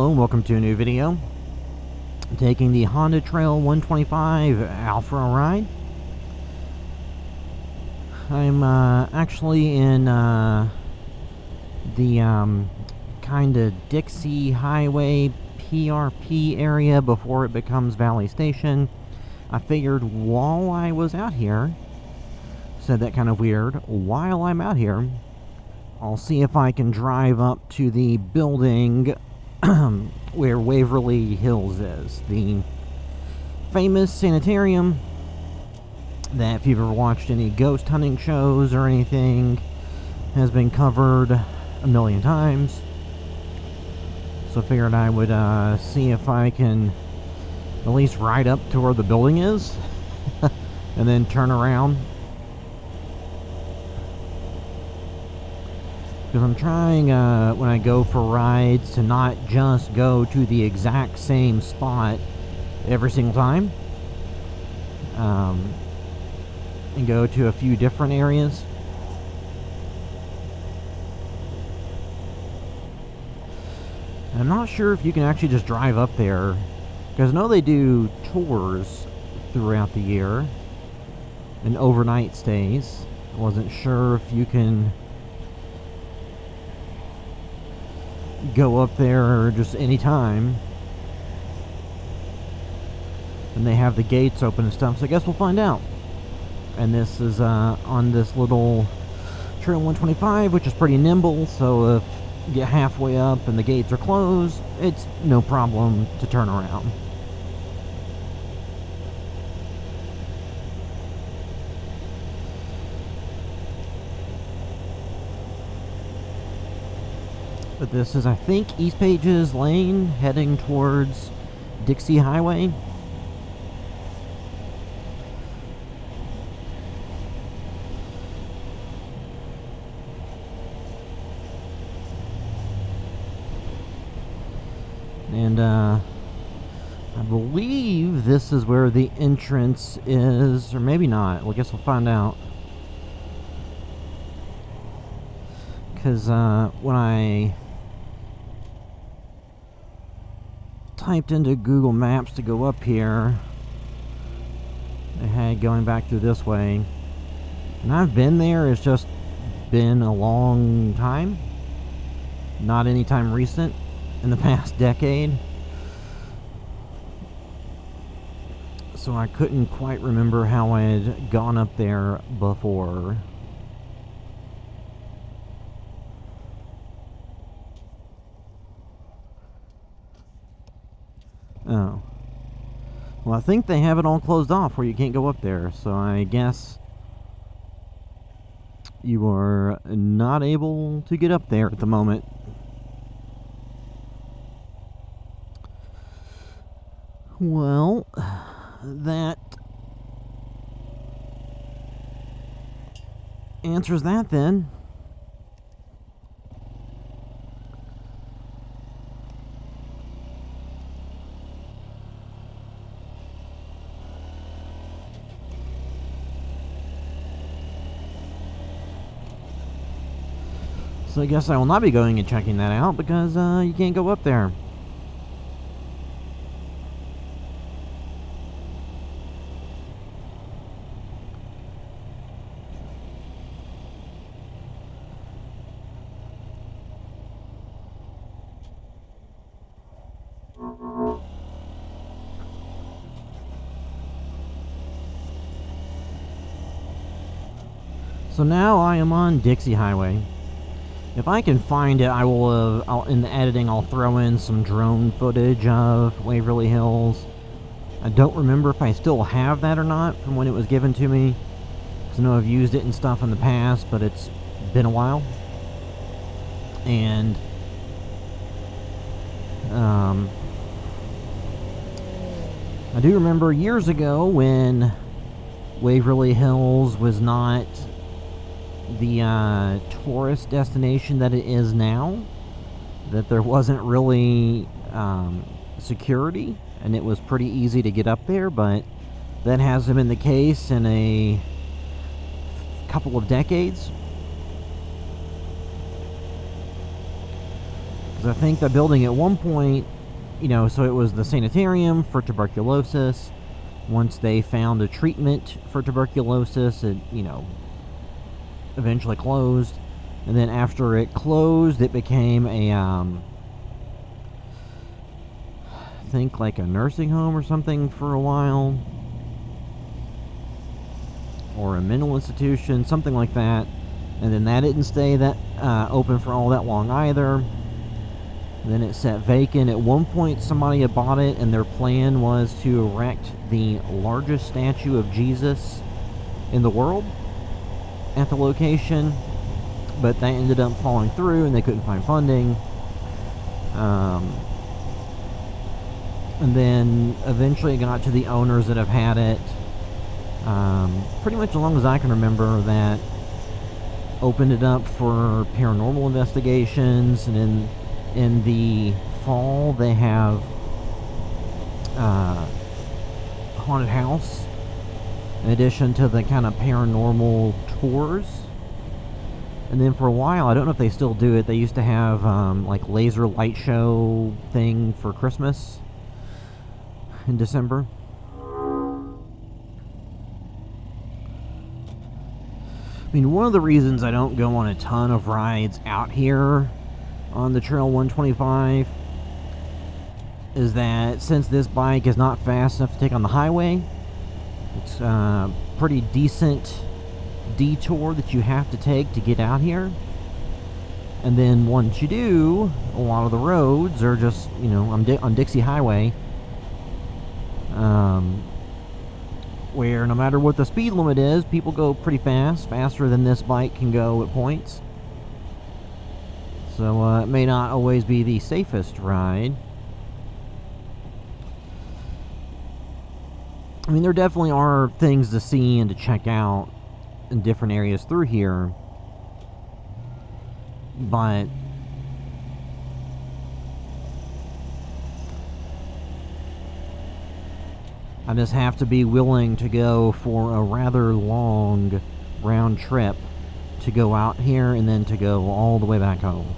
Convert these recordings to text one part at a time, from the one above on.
Hello and welcome to a new video. I'm taking the Honda Trail 125 out for a ride. I'm actually in the kind of Dixie Highway PRP area before it becomes Valley Station. I figured while I was out here, said that kind of weird, while I'm out here, I'll see if I can drive up to the building where Waverly Hills is. The famous sanitarium that, if you've ever watched any ghost hunting shows or anything, has been covered a million times. So I figured I would see if I can at least ride up to where the building is and then turn around. Because I'm trying, when I go for rides, to not just go to the exact same spot every single time. And go to a few different areas. I'm not sure if you can actually just drive up there, because I know they do tours throughout the year and overnight stays. I wasn't sure if you can go up there just any time, and they have the gates open and stuff, so I guess we'll find out. And this is on this little Trail 125, which is pretty nimble, so if you get halfway up and the gates are closed, it's no problem to turn around. But this is, I think, East Pages Lane, heading towards Dixie Highway. And I believe this is where the entrance is, or maybe not. Well, I guess we'll find out. Because when I typed into Google Maps to go up here, they had going back through this way, and I've been there. It's just been a long time, not any time recent, in the past decade, so I couldn't quite remember how I had gone up there before. Oh. Well, I think they have it all closed off where you can't go up there, so I guess you are not able to get up there at the moment. Well, that answers that then. So I guess I will not be going and checking that out, because you can't go up there. So now I am on Dixie Highway. If I can find it, I will, in the editing, I'll throw in some drone footage of Waverly Hills. I don't remember if I still have that or not from when it was given to me, because I know I've used it and stuff in the past, but it's been a while. And I do remember years ago when Waverly Hills was not the tourist destination that it is now, that there wasn't really security, and it was pretty easy to get up there, but that hasn't been the case in a couple of decades. Because I think the building at one point so it was the sanitarium for tuberculosis. Once they found a treatment for tuberculosis, it, eventually closed. And then after it closed, it became a, I think like a nursing home or something for a while. Or a mental institution, something like that. And then that didn't stay that open for all that long either. Then it sat vacant. At one point, somebody had bought it, and their plan was to erect the largest statue of Jesus in the world at the location. But that ended up falling through, and they couldn't find funding. And then eventually it got to the owners that have had it pretty much as long as I can remember, that opened it up for paranormal investigations. And in the fall they have haunted house in addition to the kind of paranormal tours. And then for a while, I don't know if they still do it, they used to have like laser light show thing for Christmas in December. I mean, one of the reasons I don't go on a ton of rides out here on the Trail 125 is that since this bike is not fast enough to take on the highway, it's a pretty decent detour that you have to take to get out here. And then once you do, a lot of the roads are just, on Dixie Highway, where no matter what the speed limit is, people go pretty fast, faster than this bike can go at points. So it may not always be the safest ride. I mean, there definitely are things to see and to check out in different areas through here, but I just have to be willing to go for a rather long round trip to go out here and then to go all the way back home.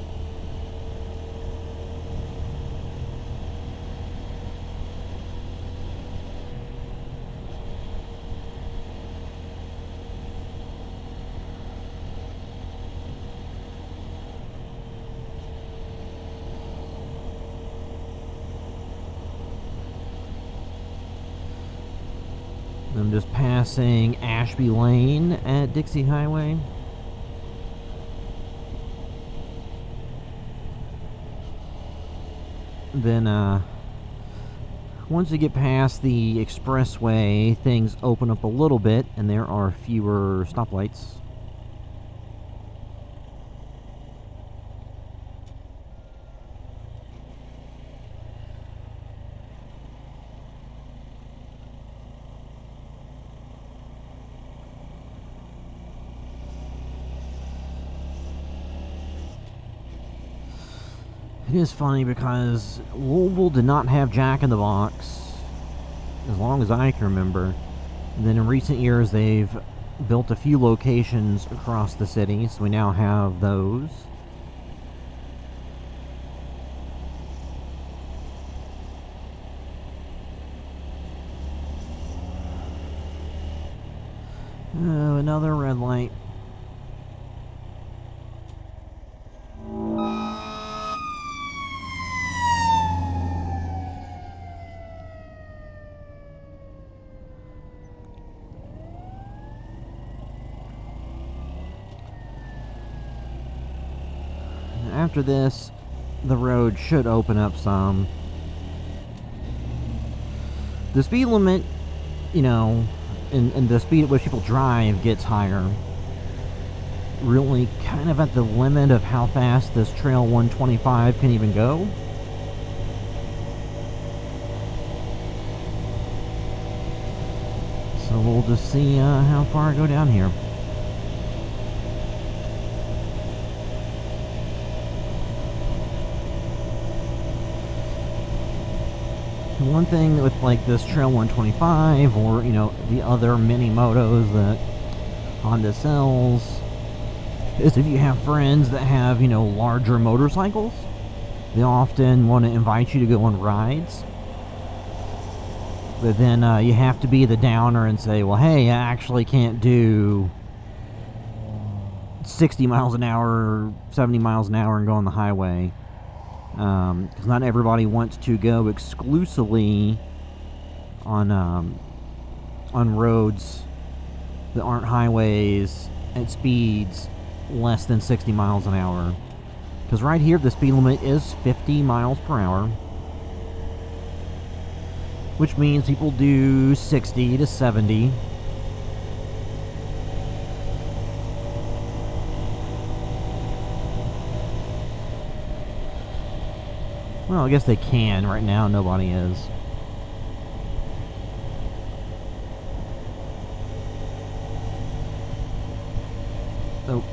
I'm just passing Ashby Lane at Dixie Highway. Then, once you get past the expressway, things open up a little bit, and there are fewer stoplights. It is funny because Louisville did not have Jack in the Box as long as I can remember. And then in recent years they've built a few locations across the city, so we now have those. Oh, another red light. After this, the road should open up some. The speed limit, and the speed at which people drive gets higher. Really kind of at the limit of how fast this Trail 125 can even go. So we'll just see how far I go down here. One thing with like this Trail 125 or the other mini motos that Honda sells is if you have friends that have larger motorcycles, They often want to invite you to go on rides, but then you have to be the downer and say, well, hey, I actually can't do 60 miles an hour, 70 miles an hour and go on the highway. Because not everybody wants to go exclusively on roads that aren't highways at speeds less than 60 miles an hour. Because right here, the speed limit is 50 miles per hour, which means people do 60 to 70. Well, I guess they can. Right now, nobody is. Oh.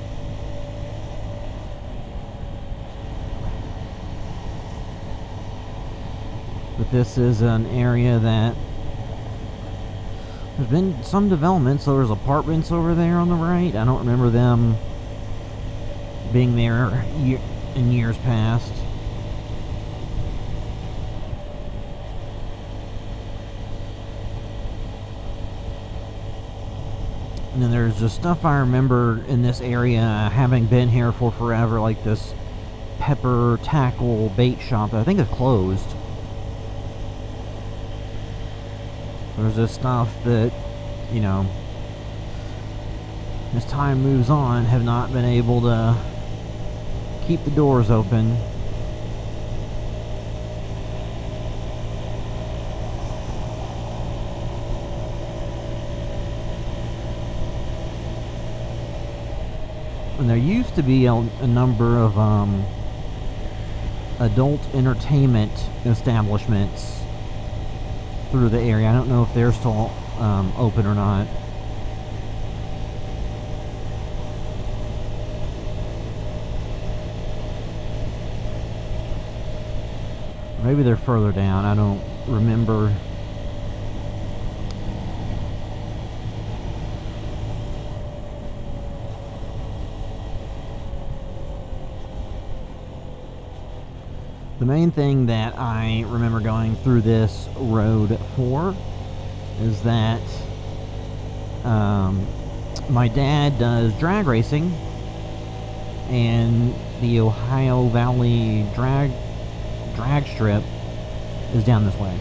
But this is an area that there's been some development, so there's apartments over there on the right. I don't remember them being there in years past. And then there's just stuff I remember in this area, having been here for forever, like this pepper tackle bait shop that I think is closed. There's this stuff that, you know, as time moves on, have not been able to keep the doors open. And there used to be a number of adult entertainment establishments through the area. I don't know if they're still open or not. Maybe they're further down. I don't remember. The main thing that I remember going through this road for is that my dad does drag racing, and the Ohio Valley drag strip is down this way.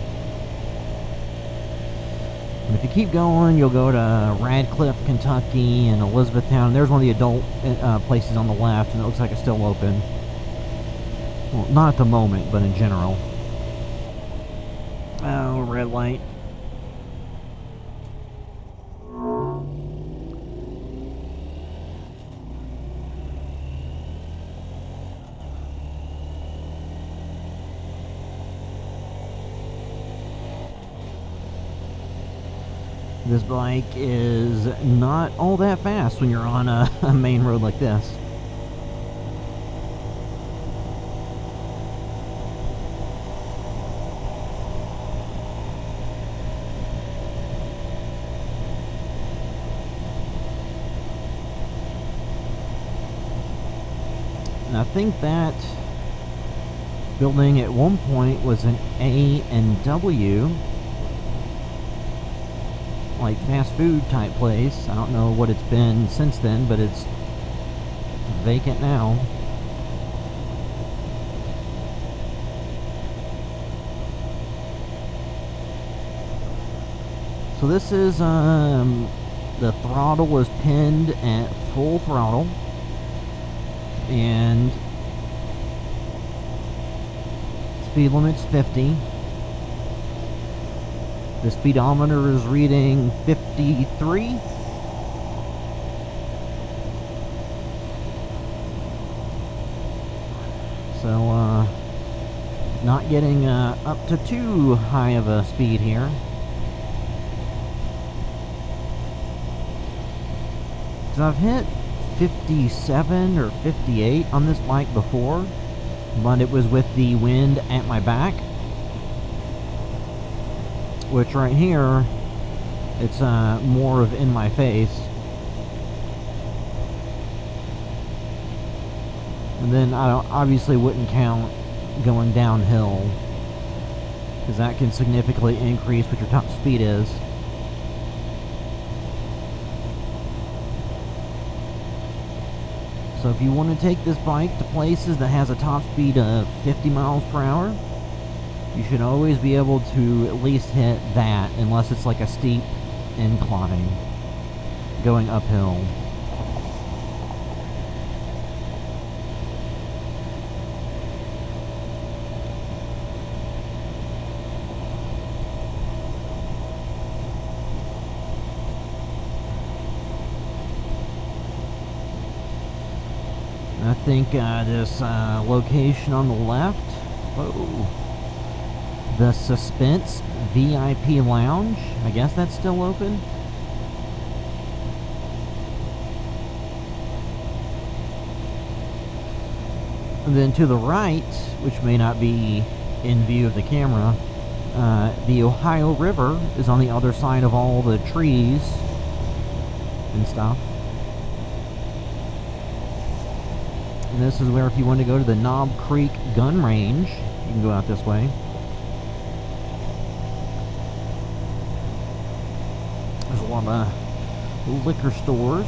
And if you keep going, you'll go to Radcliffe, Kentucky, and Elizabethtown. There's one of the adult places on the left, and it looks like it's still open. Well, not at the moment, but in general. Oh, red light. This bike is not all that fast when you're on a main road like this. I think that building at one point was an A&W, like fast food type place. I don't know what it's been since then, but it's vacant now. So this is the throttle was pinned at full throttle, and speed limit's 50. The speedometer is reading 53. So not getting up to too high of a speed here. So I've hit 57 or 58 on this bike before, but it was with the wind at my back, which right here it's more of in my face. And then I obviously wouldn't count going downhill, because that can significantly increase what your top speed is. So if you want to take this bike to places that has a top speed of 50 miles per hour, you should always be able to at least hit that, unless it's like a steep incline going uphill. I think this location on the left, whoa, the Suspense VIP Lounge, I guess that's still open. And then to the right, which may not be in view of the camera, the Ohio River is on the other side of all the trees and stuff. And this is where, if you want to go to the Knob Creek Gun Range, you can go out this way. There's a lot of liquor stores.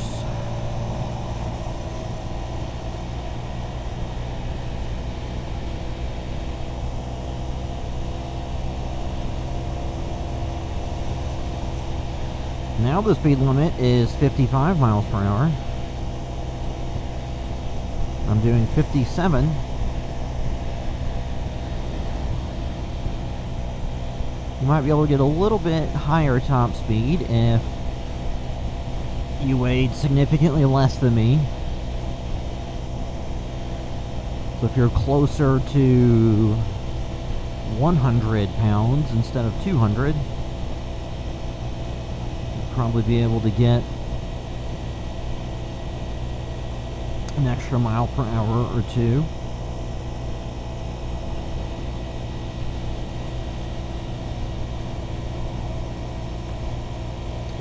Now the speed limit is 55 miles per hour. I'm doing 57. You might be able to get a little bit higher top speed if you weighed significantly less than me. So if you're closer to 100 pounds instead of 200, you'd probably be able to get an extra mile per hour or two.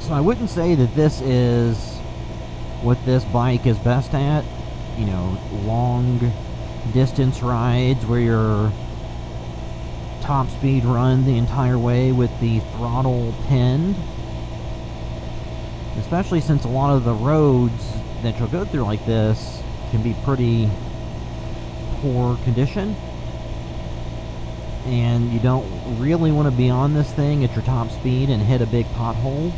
So I wouldn't say that this is what this bike is best at. You know, long distance rides where you're top speed run the entire way with the throttle pinned. Especially since a lot of the roads that you'll go through like this can be pretty poor condition, and you don't really want to be on this thing at your top speed and hit a big pothole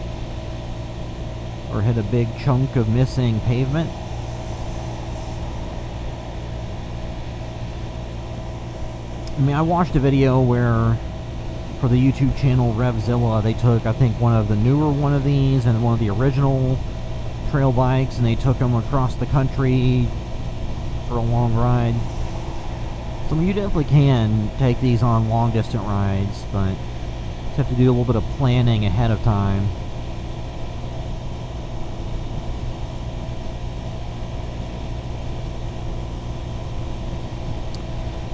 or hit a big chunk of missing pavement. I mean, I watched a video where, for the YouTube channel Revzilla, they took, I think, one of the newer one of these and one of the original trail bikes, and they took them across the country for a long ride. So you definitely can take these on long distance rides, but you just have to do a little bit of planning ahead of time.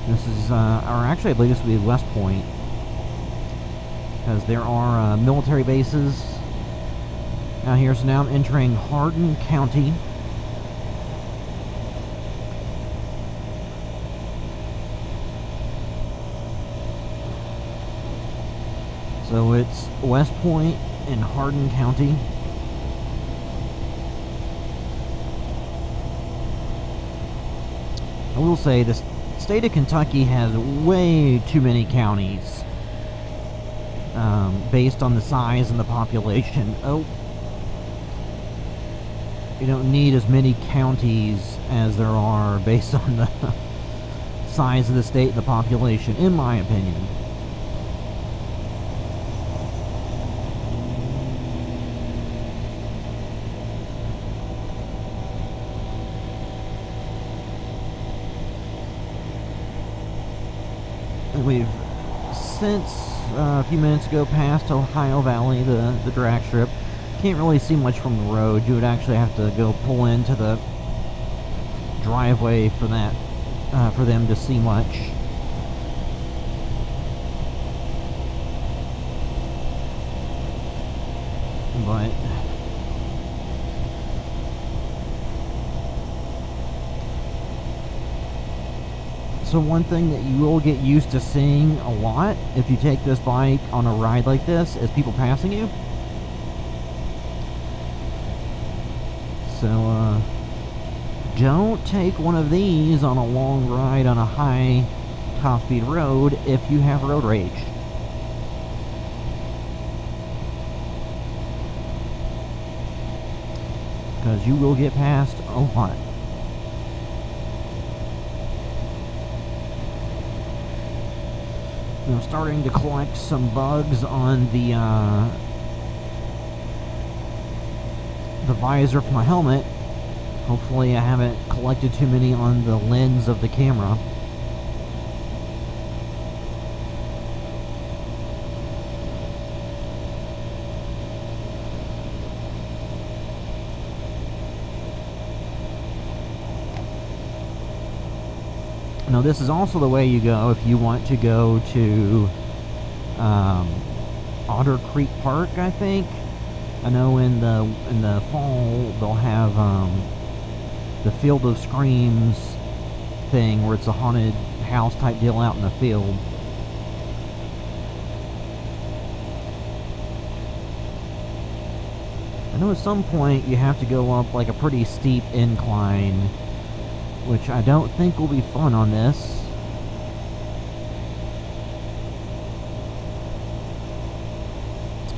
This is, or actually I believe this will be West Point, because there are military bases out here. So now I'm entering Hardin County. So it's West Point in Hardin County. I will say this state of Kentucky has way too many counties based on the size and the population. Oh, you don't need as many counties as there are based on the size of the state and the population, in my opinion. We've since a few minutes ago passed Ohio Valley, the drag strip. Can't really see much from the road. You would actually have to go pull into the driveway for that, for them to see much. But So one thing that you will get used to seeing a lot if you take this bike on a ride like this is people passing you. So, don't take one of these on a long ride on a high top-speed road if you have road rage. Because you will get passed a lot. I'm starting to collect some bugs on the visor for my helmet. Hopefully I haven't collected too many on the lens of the camera. Now this is also the way you go if you want to go to Otter Creek Park, I think. I know in the fall they'll have the Field of Screams thing where it's a haunted house type deal out in the field. I know at some point you have to go up like a pretty steep incline, which I don't think will be fun on this.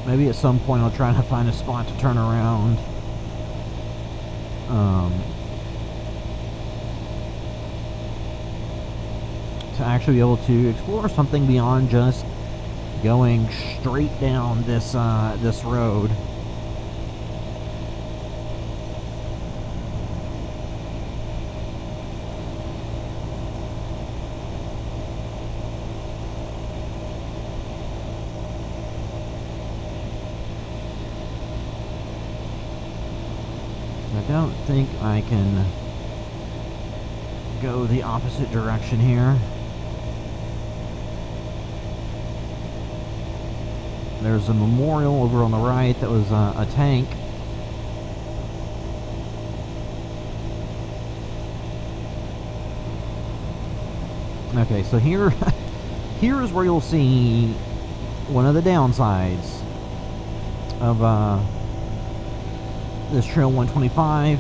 Maybe at some point I'll try to find a spot to turn around. To actually be able to explore something beyond just going straight down this this road. I don't think I can go the opposite direction here. There's a memorial over on the right that was a tank. Okay, so here is where you'll see one of the downsides of this Trail 125.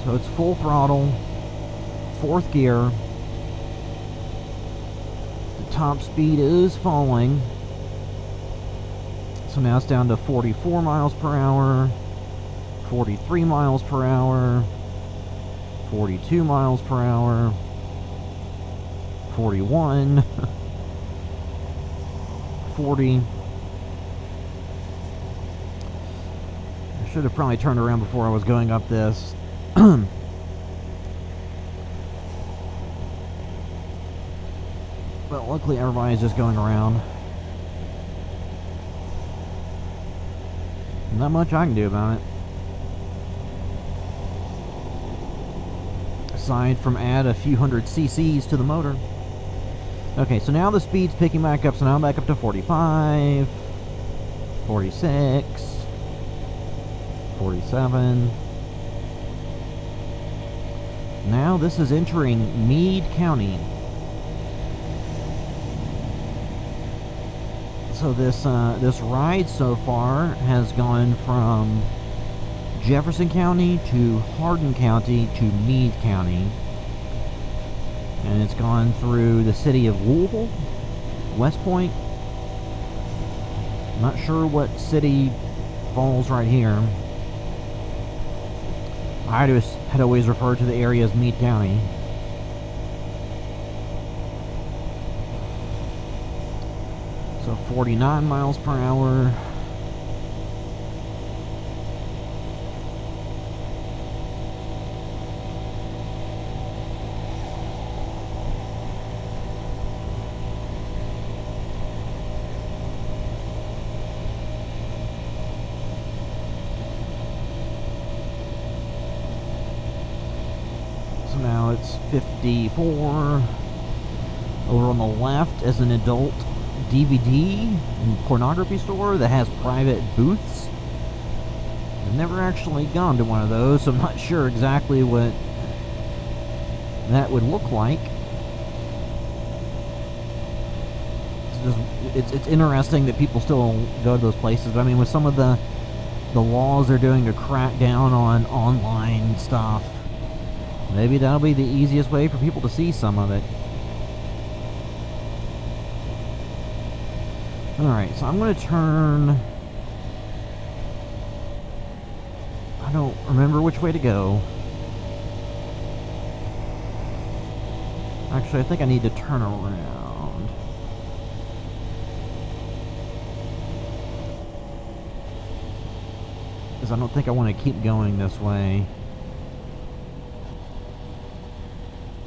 So it's full throttle, 4th gear. The top speed is falling. So now it's down to 44 miles per hour, 43 miles per hour, 42 miles per hour, 41, 40. Should have probably turned around before I was going up this. But luckily everybody's just going around. Not much I can do about it. Aside from add a few hundred cc's to the motor. Okay, so now the speed's picking back up, so now I'm back up to 45, 46, 47. Now this is entering Meade County. So this ride so far has gone from Jefferson County to Hardin County to Meade County. And it's gone through the city of Louisville, West Point. Not sure what city falls right here. I had always referred to the area as Meade County. So 49 miles per hour. So now it's 54. Over on the left is an adult DVD and pornography store that has private booths. I've never actually gone to one of those, so I'm not sure exactly what that would look like. It's interesting that people still go to those places, but I mean, with some of the laws they're doing to crack down on online stuff, maybe that'll be the easiest way for people to see some of it. Alright, so I'm going to turn... I don't remember which way to go. Actually, I think I need to turn around. Because I don't think I want to keep going this way.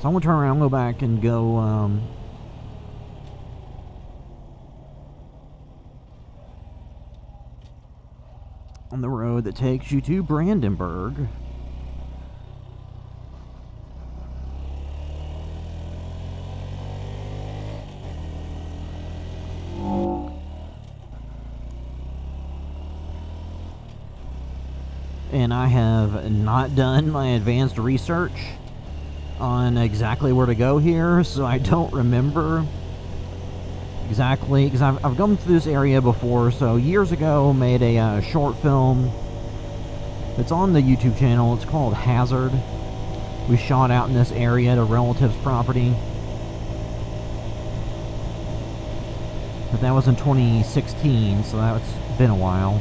So I'm going to turn around, go back and go, on the road that takes you to Brandenburg. And I have not done my advanced research on exactly where to go here, so I don't remember exactly, because I've gone through this area before. So years ago, made a short film. It's on the YouTube channel. It's called Hazard. We shot out in this area at a relative's property, but that was in 2016, so that's been a while.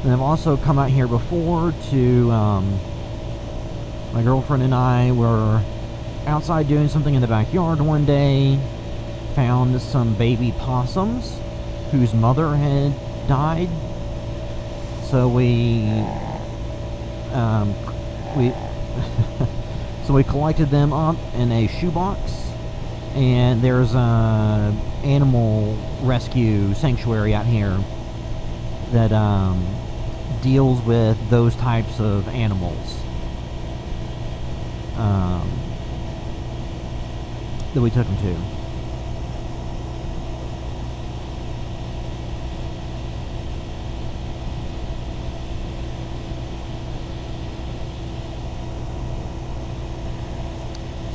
And I've also come out here before to, my girlfriend and I were outside doing something in the backyard one day, found some baby possums whose mother had died. So we so we collected them up in a shoebox, and there's a animal rescue sanctuary out here that deals with those types of animals that we took them to.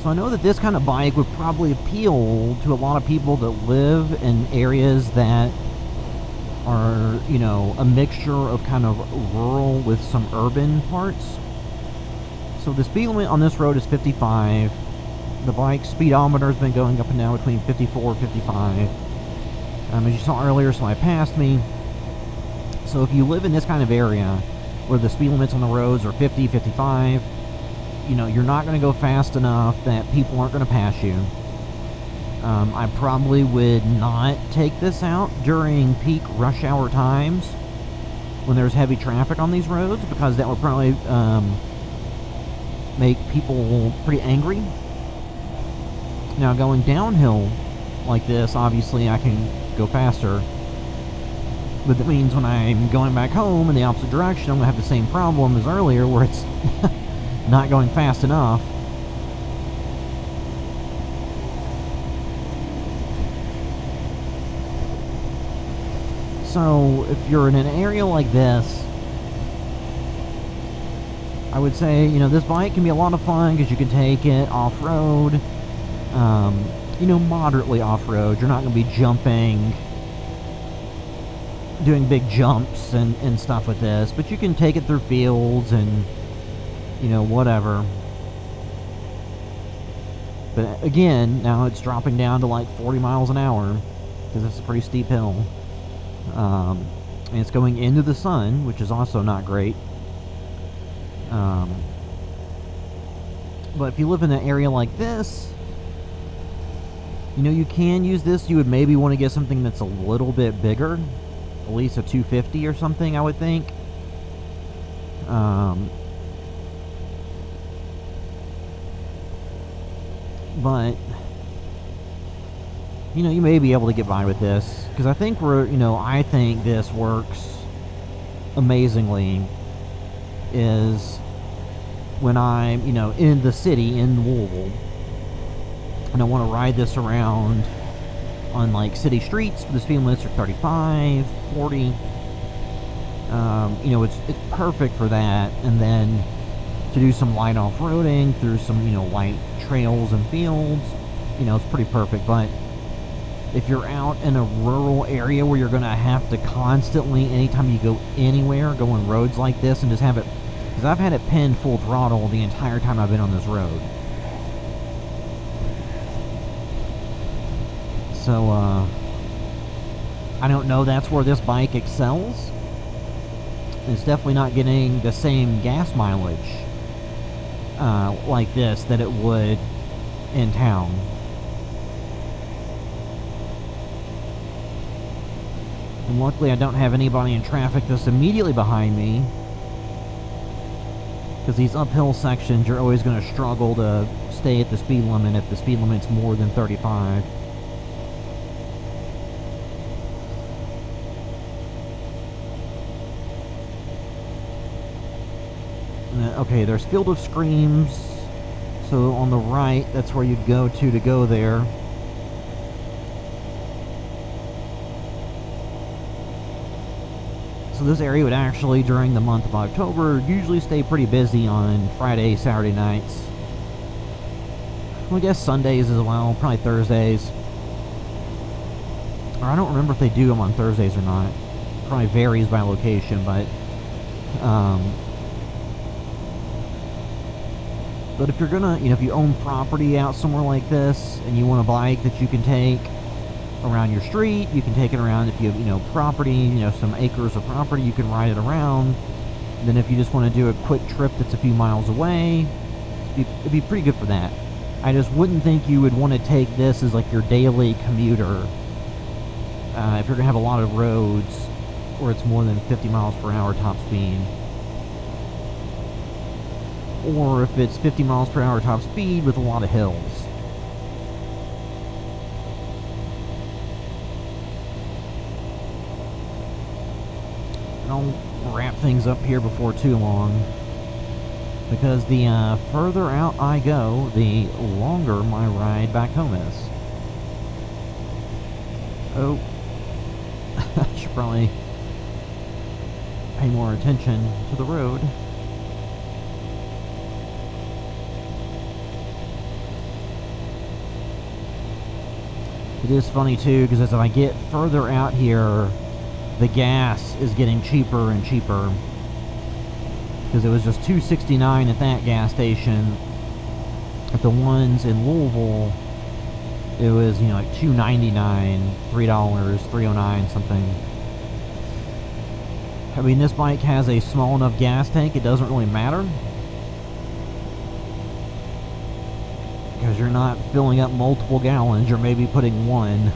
So I know that this kind of bike would probably appeal to a lot of people that live in areas that are, you know, a mixture of kind of rural with some urban parts. So the speed limit on this road is 55. The bike speedometer has been going up and down between 54 and 55. As you saw earlier, somebody passed me. So if you live in this kind of area where the speed limits on the roads are 50, 55, you know, you're not going to go fast enough that people aren't going to pass you. I probably would not take this out during peak rush hour times when there's heavy traffic on these roads, because that would probably make people pretty angry. Now, going downhill like this, obviously I can go faster, but that means when I'm going back home in the opposite direction, I'm going to have the same problem as earlier, where it's not going fast enough. So if you're in an area like this, I would say, you know, this bike can be a lot of fun because you can take it off-road, you know, moderately off-road. You're not going to be jumping, doing big jumps and stuff with this, but you can take it through fields and, you know, whatever. But again, now it's dropping down to like 40 miles an hour because it's a pretty steep hill. And it's going into the sun, which is also not great. But if you live in an area like this, you know, you can use this. You would maybe want to get something that's a little bit bigger, at least a 250 or something, I would think. But you know, you may be able to get by with this, because I think I think this works amazingly is when I'm, you know, in the city in Louisville and I want to ride this around on like city streets. The speed limits are 35, 40. You know, it's perfect for that. And then to do some light off-roading through some, you know, light trails and fields. You know, it's pretty perfect. But if you're out in a rural area where you're going to have to constantly, anytime you go anywhere, go on roads like this and just have it, because I've had it pinned full throttle the entire time I've been on this road. So, I don't know, that's where this bike excels. It's definitely not getting the same gas mileage like this that it would in town. And luckily I don't have anybody in traffic that's immediately behind me, because these uphill sections you're always going to struggle to stay at the speed limit if the speed limit's more than 35. Okay, there's Field of Screams, so on the right, that's where you'd go to go there. So this area would actually, during the month of October, usually stay pretty busy on Friday, Saturday nights. Well, I guess Sundays as well, probably Thursdays. Or I don't remember if they do them on Thursdays or not. Probably varies by location, but if you're gonna, you know, if you own property out somewhere like this and you want a bike that you can take around your street, you can take it around. If you have, you know, property, you know, some acres of property, you can ride it around. And then if you just want to do a quick trip that's a few miles away, it'd be pretty good for that. I just wouldn't think you would want to take this as like your daily commuter if you're gonna have a lot of roads where it's more than 50 miles per hour top speed. Or if it's 50 miles per hour top speed with a lot of hills. And I'll wrap things up here before too long, because the further out I go, the longer my ride back home is. Oh, I should probably pay more attention to the road. It is funny too, because as I get further out here, the gas is getting cheaper and cheaper. Because it was just $2.69 at that gas station. At the ones in Louisville, it was, you know, like $2.99, $3, $3.09 something. I mean, this bike has a small enough gas tank, it doesn't really matter. Because you're not filling up multiple gallons, you're maybe putting one.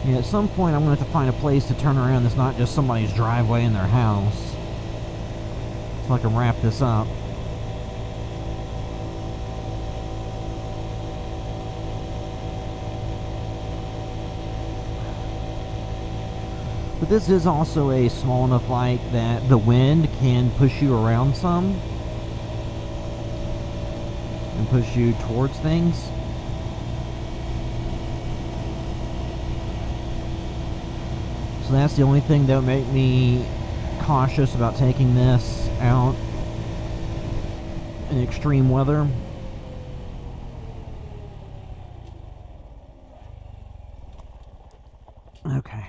Yeah, at some point I'm going to have to find a place to turn around that's not just somebody's driveway in their house, so I can wrap this up. But this is also a small enough bike that the wind can push you around some and push you towards things. So that's the only thing that would make me cautious about taking this out in extreme weather. Okay.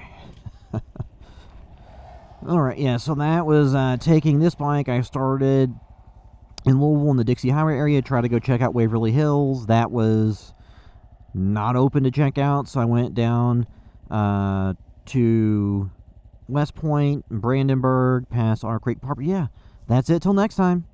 Alright, yeah, so that was taking this bike. I started in Louisville in the Dixie Highway area, tried to go check out Waverly Hills. That was not open to check out, so I went down to West Point, Brandenburg, past Otter Creek Park. Yeah, that's it till next time.